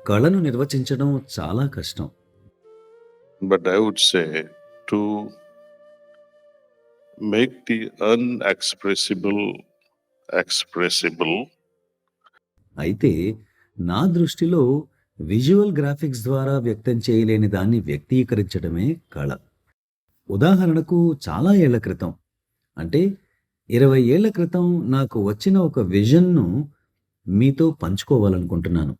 కళను నిర్వచించడం చాలా కష్టం. But I would say to make the unexpressible expressible, అయితే నా దృష్టిలో విజువల్ గ్రాఫిక్స్ ద్వారా వ్యక్తం చేయలేని దాన్ని వ్యక్తీకరించడమే కళ. ఉదాహరణకు చాలా ఏళ్ల క్రితం, అంటే 20 ఏళ్ల క్రితం నాకు వచ్చిన ఒక విజన్‌ను మీతో పంచుకోవాలనుకుంటున్నాను.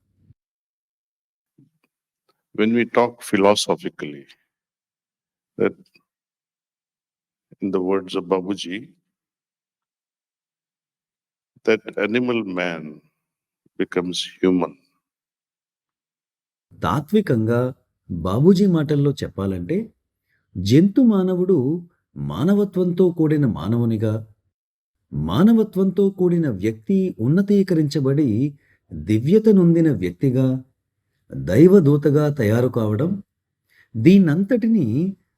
when we talk philosophically, that in the words of Babuji, that animal man becomes human. తాత్వికంగా Babuji మాటల్లో చెప్పాలంటే, జంతు మానవుడు మానవత్వంతో కూడిన మానవునిగా, మానవత్వంతో కూడిన వ్యక్తి ఉన్నతీకరించబడి దివ్యత నొందిన వ్యక్తిగా, దైవదూతగా తయారు కావడం, దీన్నంతటినీ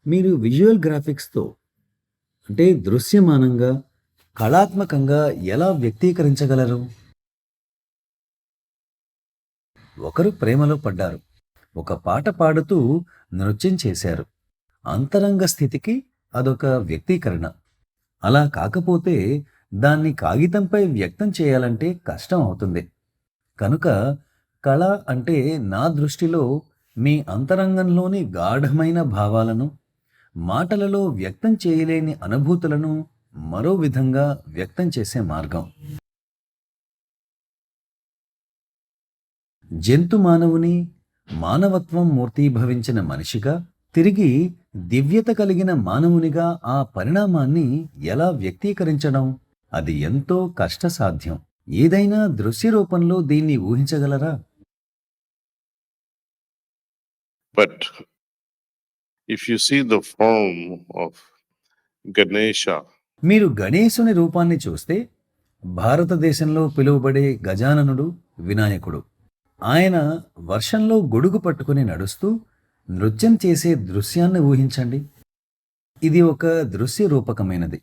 మీరు విజువల్ గ్రాఫిక్స్‌తో, అంటే దృశ్యమానంగా, కళాత్మకంగా ఎలా వ్యక్తీకరించగలరు? ఒకరు ప్రేమలో పడ్డారు. ఒక పాట పాడుతూ నృత్యం చేశారు. అంతరంగ స్థితికి అదొక వ్యక్తీకరణ. అలా కాకపోతే దాన్ని కాగితంపై వ్యక్తం చేయాలంటే కష్టం అవుతుంది. కనుక కళ అంటే నా దృష్టిలో మీ అంతరంగంలోని గాఢమైన భావాలను, మాటలలో వ్యక్తం చేయలేని అనుభూతులను మరో విధంగా వ్యక్తం చేసే మార్గం. జంతు మానవుని మానవత్వం మూర్తీభవించిన మనిషిగా, తిరిగి దివ్యత కలిగిన మానవునిగా ఆ పరిణామాన్ని ఎలా వ్యక్తీకరించడం? అది ఎంతో కష్టసాధ్యం. ఏదైనా దృశ్య రూపంలో దీన్ని ఊహించగలరా? But if you see the form of Ganesha, మీరు గణేశుని రూపాన్ని చూస్తే, భారతదేశంలో పిలువబడే గజాననుడు వినాయకుడు. ఆయన వర్షంలో గొడుగు పట్టుకుని నడుస్తూ నృత్యం చేసే దృశ్యాన్ని ఊహించండి. ఇది ఒక దృశ్య రూపకమైనది.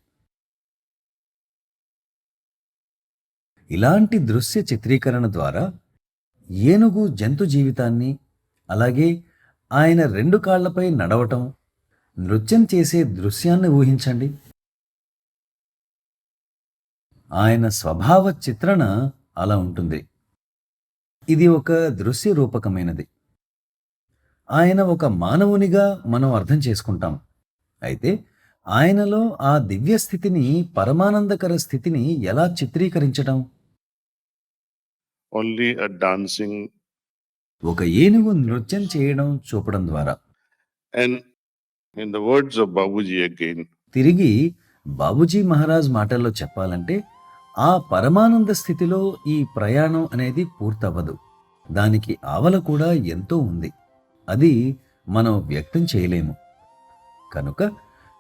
ఇలాంటి దృశ్య చిత్రీకరణ ద్వారా ఏనుగు జంతు జీవితాన్ని, అలాగే ఆయన 2 కాళ్లపై నడవటం, నృత్యం చేసే దృశ్యాన్ని ఊహించండి. ఆయన స్వభావ చిత్రణ అలా ఉంటుంది. ఇది ఒక దృశ్య రూపకమైనది. ఆయన ఒక మానవునిగా మనం అర్థం చేసుకుంటాం. అయితే ఆయనలో ఆ దివ్య స్థితిని, పరమానందకర స్థితిని ఎలా చిత్రీకరించడం? only a dancing, ఒక ఏనుగు నృత్యం చేయడం చూపడం ద్వారా. and in the words of Babuji again, తిరిగి బాబూజీ మహారాజ్ మాటల్లో చెప్పాలంటే, ఆ పరమానంద స్థితిలో ఈ ప్రయాణం అనేది పూర్తవ్వదు. దానికి ఆవల కూడా ఎంతో ఉంది. అది మనం వ్యక్తం చేయలేము. కనుక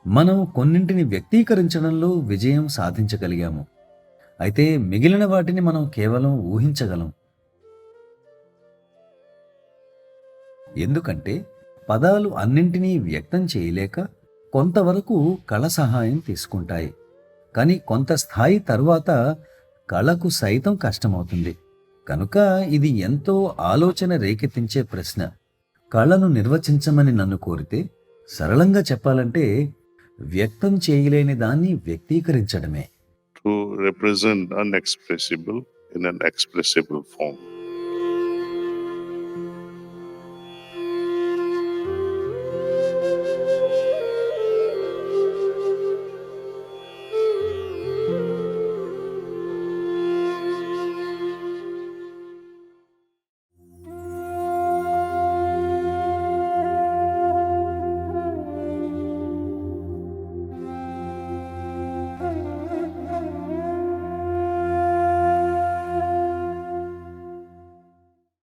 మనం కొన్నింటిని వ్యక్తీకరించడంలో విజయం సాధించగలిగాము. అయితే మిగిలిన వాటిని మనం కేవలం ఊహించగలం. ఎందుకంటే పదాలు అన్నింటినీ వ్యక్తం చేయలేక కొంతవరకు కళ సహాయం తీసుకుంటాయి. కానీ కొంత స్థాయి తరువాత కళకు సైతం కష్టమవుతుంది. కనుక ఇది ఎంతో ఆలోచన రేకెత్తించే ప్రశ్న. కళను నిర్వచించమని నన్ను కోరితే, సరళంగా చెప్పాలంటే, వ్యక్తం చేయలేని దాన్ని వ్యక్తీకరించడమే. to represent unexpressible in an expressible form.